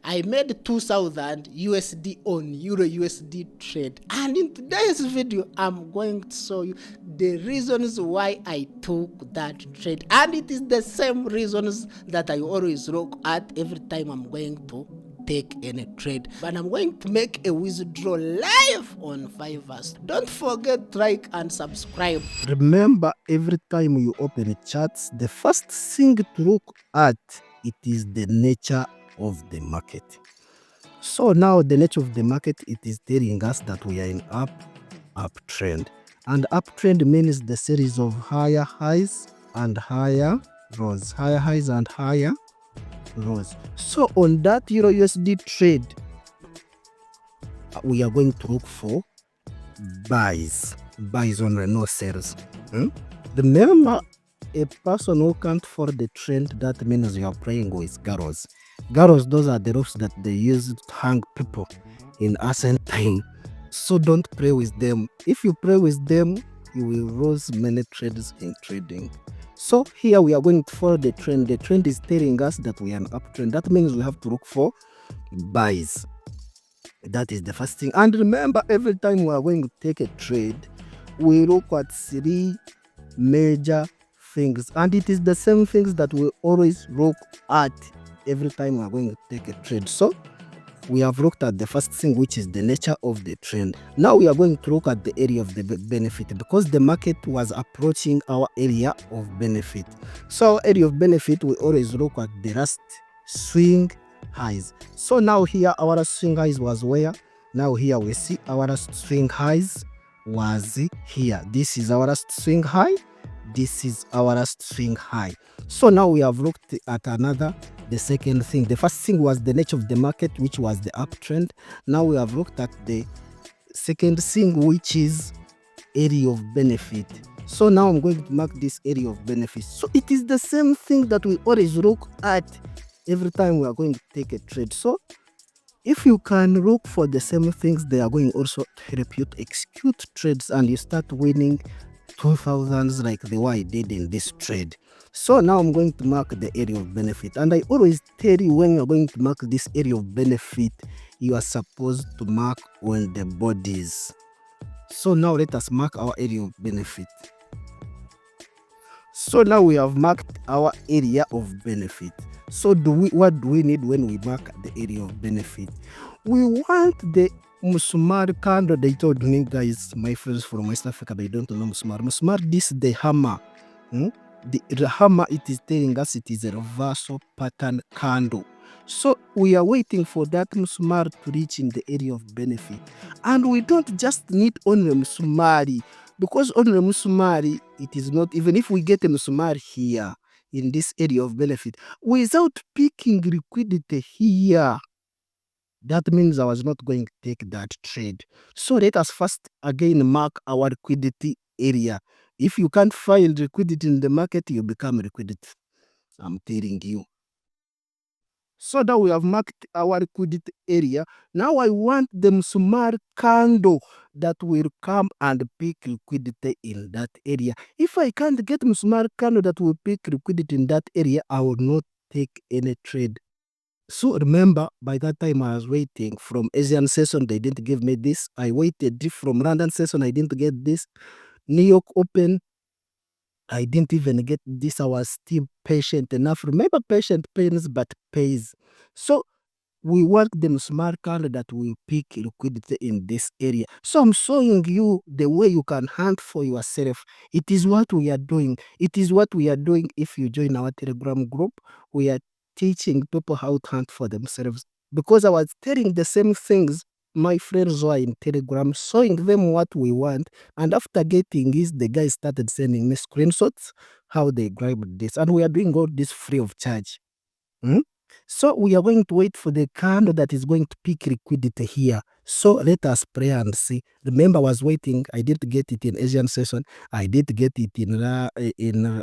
I made 2000 USD on EURUSD trade, and in today's video I'm going to show you the reasons why I took that trade, and it is the same reasons that I always look at every time I'm going to take any trade. But I'm going to make a withdrawal live on 5ers. Don't forget to like and subscribe. Remember, every time you open charts, the first thing to look at it is the nature of the market. So now the nature of the market, it is telling us that we are in uptrend, and uptrend means the series of higher highs and higher lows, higher highs and higher lows. So on that EURUSD trade, we are going to look for buys only, no sales. Remember, a person who can't follow the trend, that means you are playing with garrows. Garrows, those are the ropes that they use to hang people in ancient time. So don't play with them. If you play with them, you will lose many trades in trading. So here we are going to follow the trend. The trend is telling us that we are an uptrend. That means we have to look for buys. That is the first thing. And remember, every time we are going to take a trade, we look at three major things, and it is the same things that we always look at every time we are going to take a trade. So we have looked at the first thing, which is the nature of the trend. Now we are going to look at the area of the benefit, because the market was approaching our area of benefit. So our area of benefit, we always look at the last swing highs. So now here our last swing highs was where? Now here we see our last swing highs was here. This is our last swing high. This is our last swing high. So now we have looked at the second thing. The first thing was the nature of the market, which was the uptrend. Now we have looked at the second thing, which is area of benefit. So now I'm going to mark this area of benefit. So it is the same thing that we always look at every time we are going to take a trade. So if you can look for the same things, they are going also to help you to execute trades, and you start winning 2000s like the way I did in this trade. So now I'm going to mark the area of benefit, and I always tell you, when you're going to mark this area of benefit, you are supposed to mark on the bodies. So now let us mark our area of benefit. So now we have marked our area of benefit. So what do we need when we mark the area of benefit? We want the Musumar candle. They told me, guys, my friends from West Africa, they don't know Musumar. Musumar, this is the hammer. The hammer, it is telling us it is a reversal pattern candle. So we are waiting for that Musumar to reach in the area of benefit. And we don't just need only Musumari, because only Musumari, it is not, even if we get a Musumari here in this area of benefit, without picking liquidity here, that means I was not going to take that trade. So let us first again mark our liquidity area. If you can't find liquidity in the market, you become liquidity. I'm telling you. So that we have marked our liquidity area. Now I want the Musumar candle that will come and pick liquidity in that area. If I can't get Musumar candle that will pick liquidity in that area, I will not take any trade. So remember, by that time I was waiting from Asian session, they didn't give me this. I waited from London session, I didn't get this. New York Open, I didn't even get this. I was still patient enough. Remember, patient pains but pays. So we want the smart card that will pick liquidity in this area. So I'm showing you the way you can hunt for yourself. It is what we are doing. It is what we are doing. If you join our Telegram group, we are teaching people how to hunt for themselves. Because I was telling the same things my friends were in Telegram, showing them what we want. And after getting this, the guys started sending me screenshots how they grabbed this. And we are doing all this free of charge. So we are going to wait for the candle that is going to pick liquidity here. So let us pray and see. Remember, I was waiting. I didn't get it in Asian session. I did get it in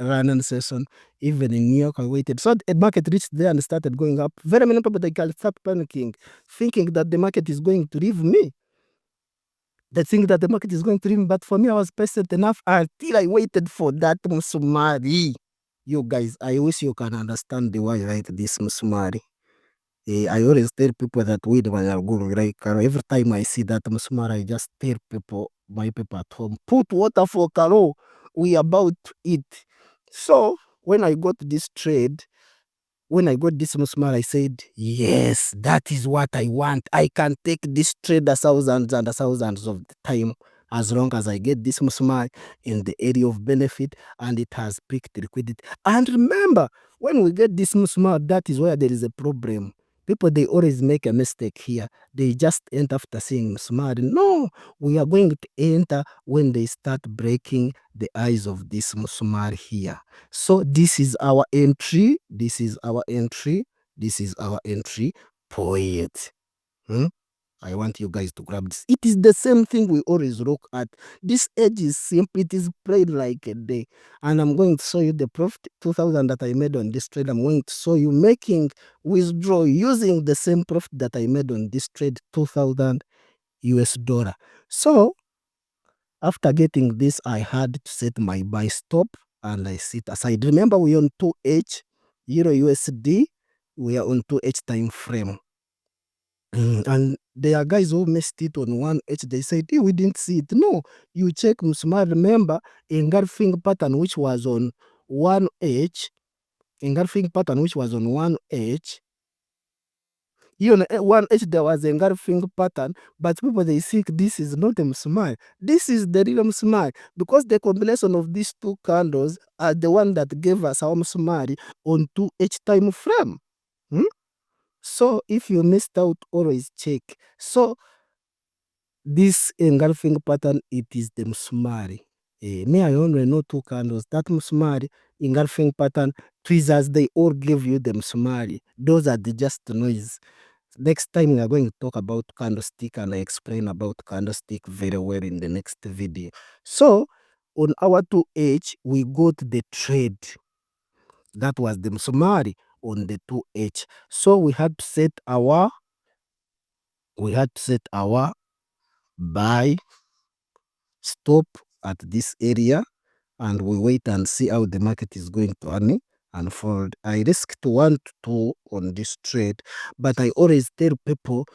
London session. Even in New York, I waited. So the market reached there and started going up. Very many people, they can start panicking, thinking that the market is going to leave me. They think that the market is going to leave me. But for me, I was patient enough until I waited for that Musumari. You guys, I wish you can understand the why I write this Musumari. I always tell people that we the Mayaguru, like every time I see that Musmar, I just tell people, my people at home, put water for Karo. We about to eat. So when I got this trade, when I got this Musmar, I said, yes, that is what I want. I can take this trade a thousands and thousands of the time as long as I get this Musmar in the area of benefit and it has picked liquidity. And remember, when we get this Musmar, that is where there is a problem. People, they always make a mistake here. They just enter after seeing Musmar. No, we are going to enter when they start breaking the eyes of this Musmar here. So this is our entry. This is our entry. This is our entry point. I want you guys to grab this. It is the same thing we always look at. This edge is simple. It is played like a day. And I'm going to show you the profit 2000 that I made on this trade. I'm going to show you making withdraw using the same profit that I made on this trade, 2000 US dollar. So after getting this, I had to set my buy stop and I sit aside. Remember, we on 2H Euro USD. We are on 2H time frame. And there are guys who missed it on 1H. They said, hey, we didn't see it. No, you check Musmar. Remember, engulfing pattern which was on 1H, engulfing pattern which was on 1H. You know, 1H there was a engulfing pattern, but people they think this is not a Musmar. This is the real Musmar because the combination of these two candles are the one that gave us our Musmar on 2H time frame. So if you missed out, always check. So this engulfing pattern, it is the Musmari. Me, I only know two candles. That Musmari, engulfing pattern, tweezers, they all give you the Musmari. Those are the just noise. Next time we are going to talk about candlestick and I explain about candlestick very well in the next video. So on our 2H, we got the trade. That was the Musmari on the 2H. So we had to set our buy stop at this area and we wait and see how the market is going to unfold. I risked 1 to 2 on this trade, but I always tell people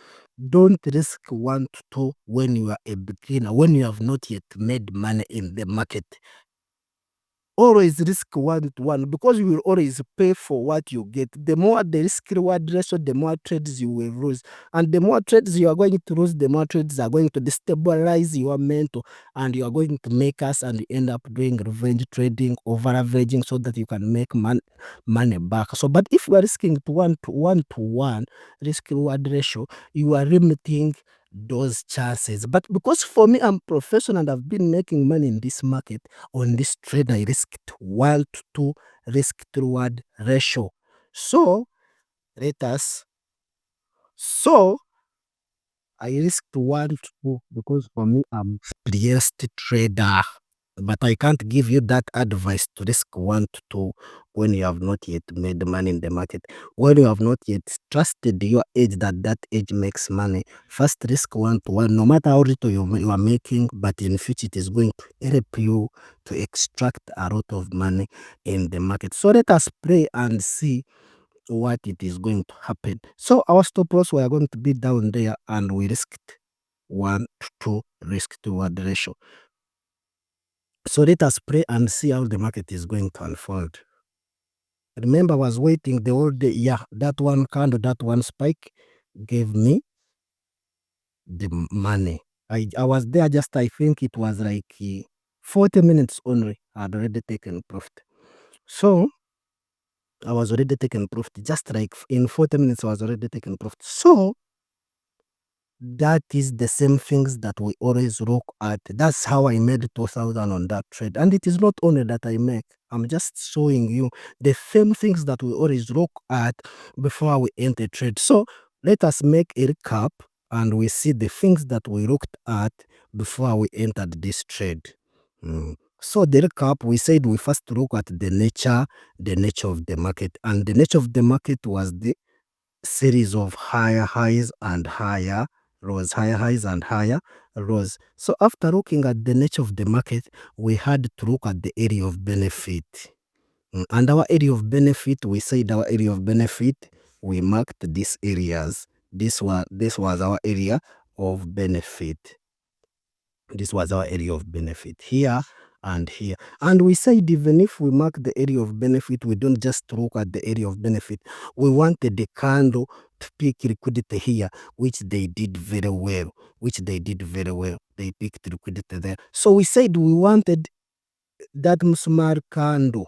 don't risk 1 to 2 when you are a beginner, when you have not yet made money in the market. Always risk 1 to 1 because you will always pay for what you get. The more the risk reward ratio, the more trades you will lose. And the more trades you are going to lose, the more trades are going to destabilize your mental and you are going to make us and end up doing revenge trading, over averaging so that you can make money back. So, but if you are risking to 1 to 1 risk reward ratio, you are limiting those chances. But because for me, I'm professional and I've been making money in this market, on this trade, I risked 1 to 2 risk to reward ratio. So I risked 1 to 2 because for me, I'm experienced trader. But I can't give you that advice to risk 1 to 2 when you have not yet made money in the market. When you have not yet trusted your age that age makes money. First risk 1 to 1, no matter how little you are making, but in future it is going to help you to extract a lot of money in the market. So let us pray and see what it is going to happen. So our stop loss, we are going to be down there and we risked 1 to 2 risk to reward ratio. So let us pray and see how the market is going to unfold. Remember, I was waiting the whole day. Yeah, that one candle, that one spike gave me the money. I was there just, I think it was like 40 minutes only. I had already taken profit. So I was already taking profit. Just like in 40 minutes, I was already taking profit. So that is the same things that we always look at. That's how I made 2000 on that trade. And it is not only that I make. I'm just showing you the same things that we always look at before we enter trade. So let us make a recap and we see the things that we looked at before we entered this trade. So the recap, we said we first look at the nature of the market. And the nature of the market was the series of higher highs and higher lows, higher highs and higher lows. So after looking at the nature of the market, we had to look at the area of benefit. And our area of benefit, we said our area of benefit we marked these areas. This was our area of benefit. This was our area of benefit here and here. And we said even if we mark the area of benefit, we don't just look at the area of benefit. We wanted the candle to pick liquidity here, which they did very well. They picked liquidity there. So we said we wanted that small candle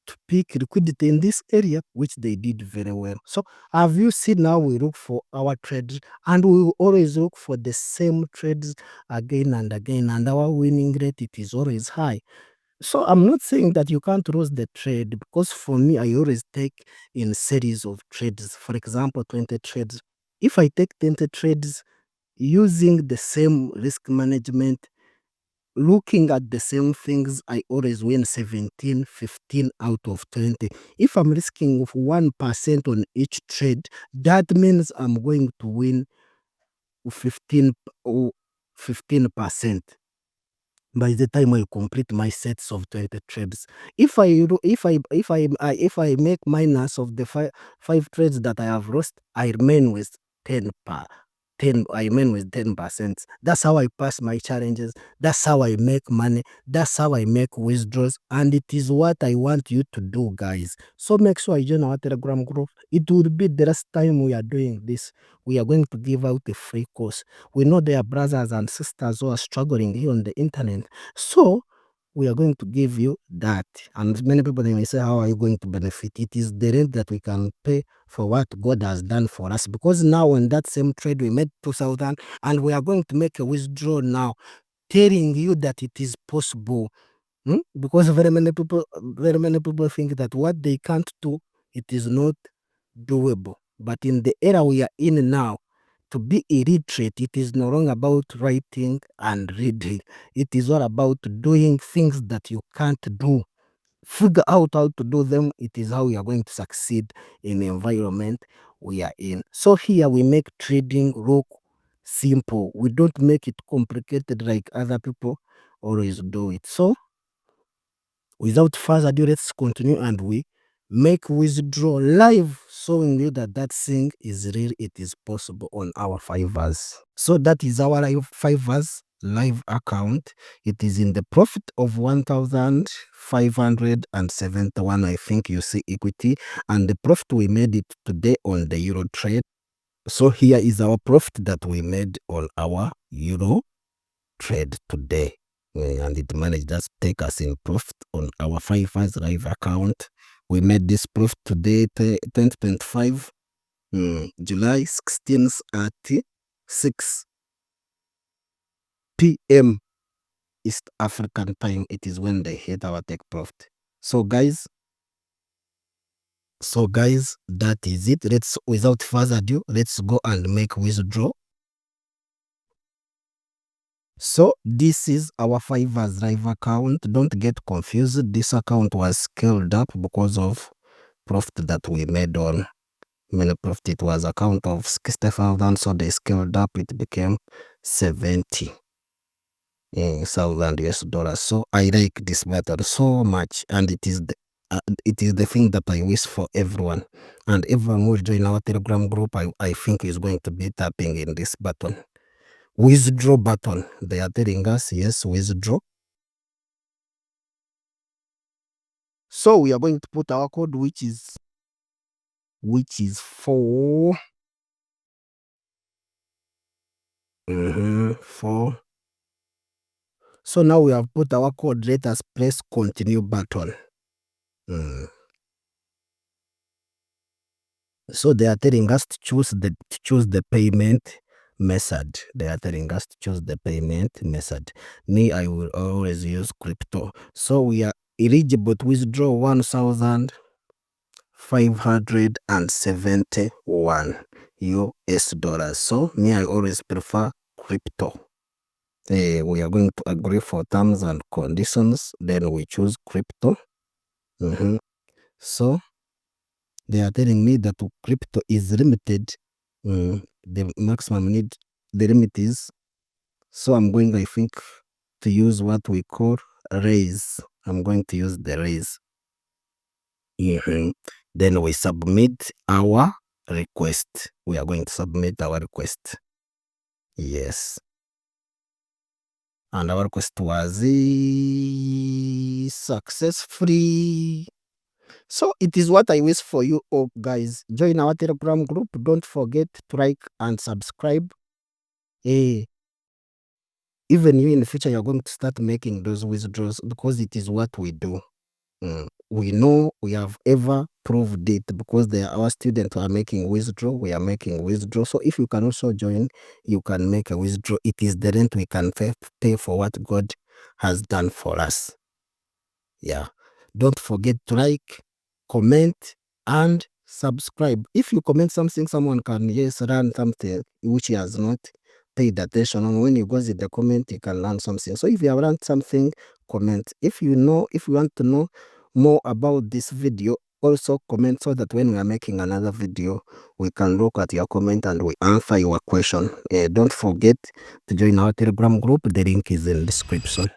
to pick liquidity in this area, which they did very well. So have you seen now we look for our trades, and we will always look for the same trades again and again, and our winning rate, it is always high. So I'm not saying that you can't lose the trade, because for me, I always take in series of trades. For example, 20 trades. If I take 20 trades using the same risk management, looking at the same things, I always win 17, 15 out of 20. If I'm risking of 1% on each trade, that means I'm going to win 15 or 15% by the time I complete my sets of 20 trades. If I make minus of the five trades that I have lost, I remain with 10 per 10. I remain with 10%. That's how I pass my challenges. That's how I make money. That's how I make withdrawals. And it is what I want you to do, guys. So make sure you join our Telegram group. It will be the last time we are doing this. We are going to give out a free course. We know there are brothers and sisters who are struggling here on the internet. So we are going to give you that. And many people, they may say, how are you going to benefit? It is the rent that we can pay for what God has done for us. Because now on that same trade, we made 2,000, and we are going to make a withdrawal now, telling you that it is possible. Because very many people think that what they can't do, it is not doable. But in the era we are in now, to be illiterate, it is no longer about writing and reading. It is all about doing things that you can't do. Figure out how to do them. It is how we are going to succeed in the environment we are in. So here we make trading look simple. We don't make it complicated like other people always do it. So without further ado, let's continue, and we make withdraw live, showing you that that thing is real. It is possible on our 5ers. So that is our 5ers live account. It is in the profit of 1,571. I think you see equity, and the profit we made it today on the euro trade. So here is our profit that we made on our euro trade today. And it managed us to take us in profit on our 5ers live account. We made this profit today, 2025, July 16th at 6 p.m. East African time. It is when they hit our take profit. So guys, that is it. Let's, without further ado, let's go and make withdraw. So this is our 5ers live account. Don't get confused. This account was scaled up because of profit that we made on many profit. It was account of 60,000, so they scaled up. It became 70,000 US dollars. So I like this method so much, and it is the thing that I wish for everyone. And everyone who will join our Telegram group, I think is going to be tapping in this button. Withdraw button. They are telling us, yes, withdraw. So we are going to put our code, which is 4 4. So now we have put our code. Let us press continue button. So they are telling us to choose the payment method. They are telling us to choose the payment method. Me, I will always use crypto. So we are eligible to withdraw 1,571 US dollars. So me, I always prefer crypto. We are going to agree for terms and conditions. Then we choose crypto. So they are telling me that crypto is limited. The maximum need, the limit is. So I'm going, I think, to use what we call raise. I'm going to use the raise. then we submit our request. We are going to submit our request. Yes, and our request was successfully. So it is what I wish for you all, guys. Join our Telegram group. Don't forget to like and subscribe. Even you in the future, you're going to start making those withdrawals because it is what we do. We know, we have ever proved it, because they are our students who are making withdrawal. We are making withdrawal. So if you can also join, you can make a withdrawal. It is the rent we can pay for what God has done for us. Yeah. Don't forget to like, comment, and subscribe. If you comment something, someone can learn something which he has not paid attention on. When you go in the comment, you can learn something. So if you have learned something, comment. If you want to know more about this video, also comment, so that when we are making another video, we can look at your comment and we answer your question. Don't forget to join our Telegram group. The link is in the description.